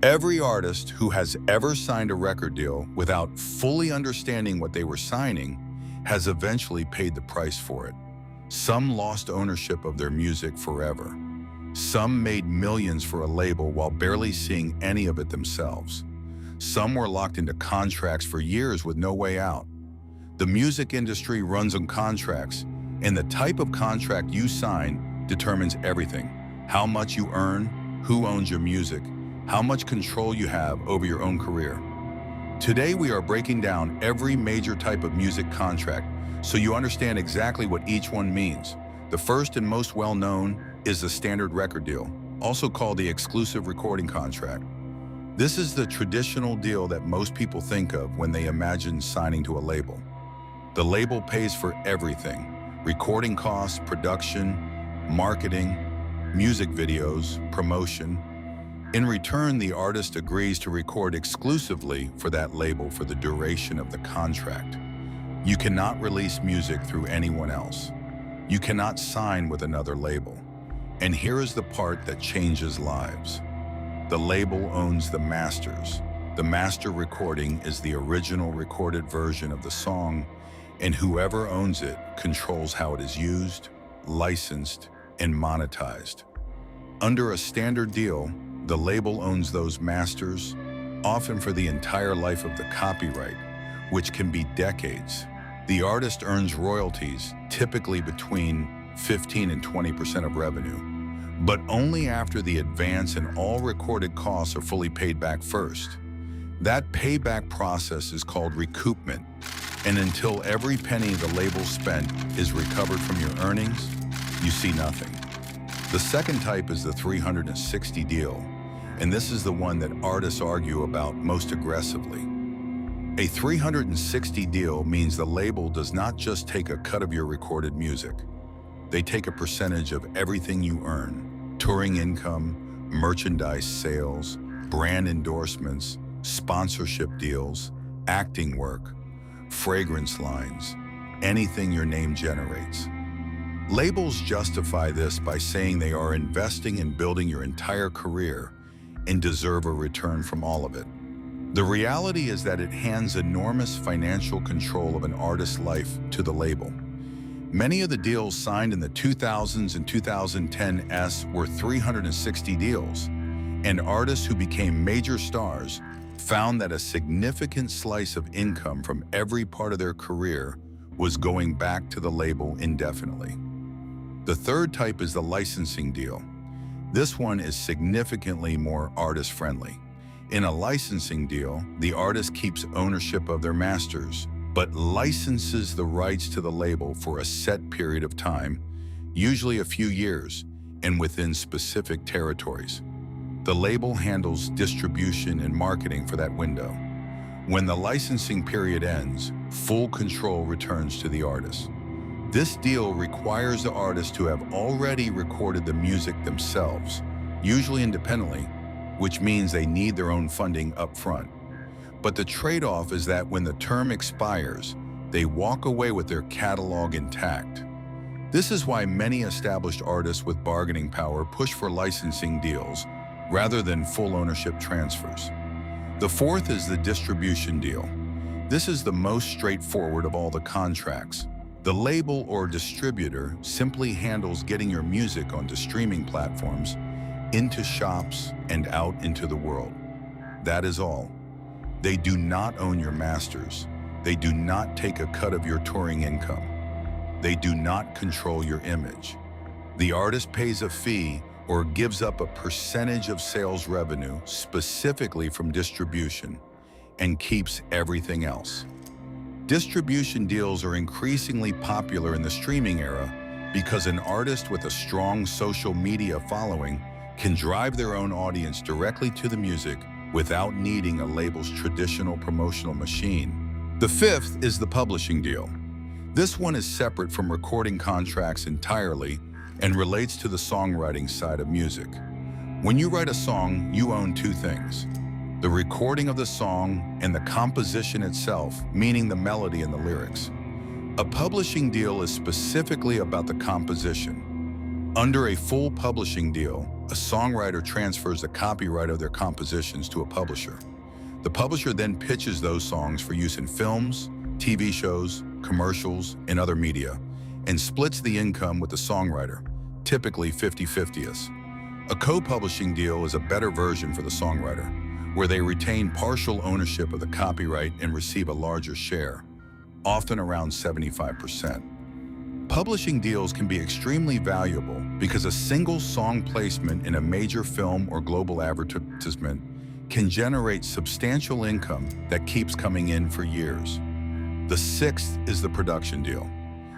Every artist who has ever signed a record deal without fully understanding what they were signing has eventually paid the price for it. Some lost ownership of their music forever. Some made millions for a label while barely seeing any of it themselves. Some were locked into contracts for years with no way out. The music industry runs on contracts, and the type of contract you sign determines everything. How much you earn, who owns your music, how much control you have over your own career. Today we are breaking down every major type of music contract so you understand exactly what each one means. The first and most well-known is the standard record deal, also called the exclusive recording contract. This is the traditional deal that most people think of when they imagine signing to a label. The label pays for everything: recording costs, production, marketing, music videos, promotion. In return, the artist agrees to record exclusively for that label for the duration of the contract. You cannot release music through anyone else. You cannot sign with another label. And here is the part that changes lives. The label owns the masters. The master recording is the original recorded version of the song, and whoever owns it controls how it is used, licensed, and monetized. Under a standard deal, the label owns those masters, often for the entire life of the copyright, which can be decades. The artist earns royalties, typically between 15 and 20% of revenue, but only after the advance and all recorded costs are fully paid back first. That payback process is called recoupment, and until every penny the label spent is recovered from your earnings, you see nothing. The second type is the 360 deal, and this is the one that artists argue about most aggressively. A 360 deal means the label does not just take a cut of your recorded music. They take a percentage of everything you earn: touring income, merchandise sales, brand endorsements, sponsorship deals, acting work, fragrance lines, anything your name generates. Labels justify this by saying they are investing in building your entire career and deserve a return from all of it. The reality is that it hands enormous financial control of an artist's life to the label. Many of the deals signed in the 2000s and 2010s were 360 deals, and artists who became major stars found that a significant slice of income from every part of their career was going back to the label indefinitely. The third type is the licensing deal. This one is significantly more artist-friendly. In a licensing deal, the artist keeps ownership of their masters, but licenses the rights to the label for a set period of time, usually a few years, and within specific territories. The label handles distribution and marketing for that window. When the licensing period ends, full control returns to the artist. This deal requires the artist to have already recorded the music themselves, usually independently, which means they need their own funding up front. But the trade-off is that when the term expires, they walk away with their catalog intact. This is why many established artists with bargaining power push for licensing deals rather than full ownership transfers. The fourth is the distribution deal. This is the most straightforward of all the contracts. The label or distributor simply handles getting your music onto streaming platforms, into shops, and out into the world. That is all. They do not own your masters. They do not take a cut of your touring income. They do not control your image. The artist pays a fee or gives up a percentage of sales revenue specifically from distribution and keeps everything else. Distribution deals are increasingly popular in the streaming era because an artist with a strong social media following can drive their own audience directly to the music without needing a label's traditional promotional machine. The fifth is the publishing deal. This one is separate from recording contracts entirely and relates to the songwriting side of music. When you write a song, you own two things: the recording of the song and the composition itself, meaning the melody and the lyrics. A publishing deal is specifically about the composition. Under a full publishing deal, A songwriter transfers the copyright of their compositions to a publisher. The publisher then pitches those songs for use in films, TV shows, commercials, and other media, and splits the income with the songwriter, typically 50-50. A co-publishing deal is a better version for the songwriter, where they retain partial ownership of the copyright and receive a larger share, often around 75%. Publishing deals can be extremely valuable because a single song placement in a major film or global advertisement can generate substantial income that keeps coming in for years. The sixth is the production deal.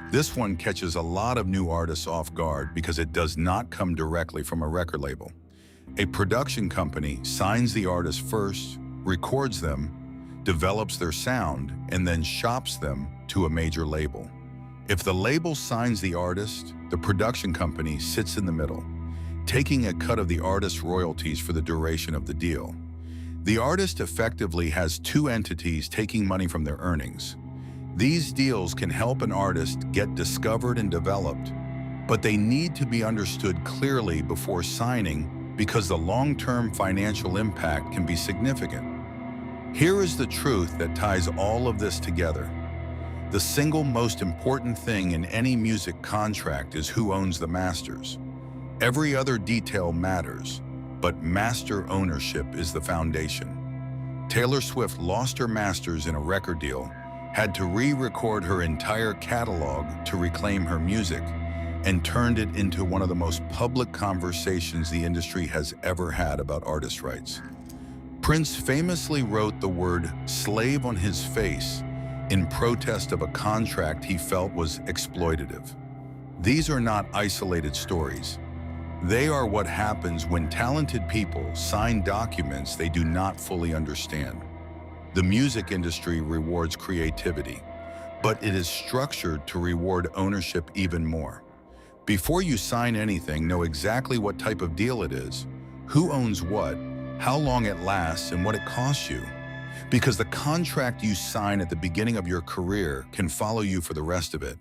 This one catches a lot of new artists off guard because it does not come directly from a record label. A production company signs the artist first, records them, develops their sound, and then shops them to a major label. If the label signs the artist, the production company sits in the middle, taking a cut of the artist's royalties for the duration of the deal. The artist effectively has two entities taking money from their earnings. These deals can help an artist get discovered and developed, but they need to be understood clearly before signing because the long-term financial impact can be significant. Here is the truth that ties all of this together. The single most important thing in any music contract is who owns the masters. Every other detail matters, but master ownership is the foundation. Taylor Swift lost her masters in a record deal, had to re-record her entire catalog to reclaim her music, and turned it into one of the most public conversations the industry has ever had about artist rights. Prince famously wrote the word slave on his face in protest of a contract he felt was exploitative. These are not isolated stories. They are what happens when talented people sign documents they do not fully understand. The music industry rewards creativity, but it is structured to reward ownership even more. Before you sign anything, know exactly what type of deal it is, who owns what, how long it lasts, and what it costs you. Because the contract you sign at the beginning of your career can follow you for the rest of it.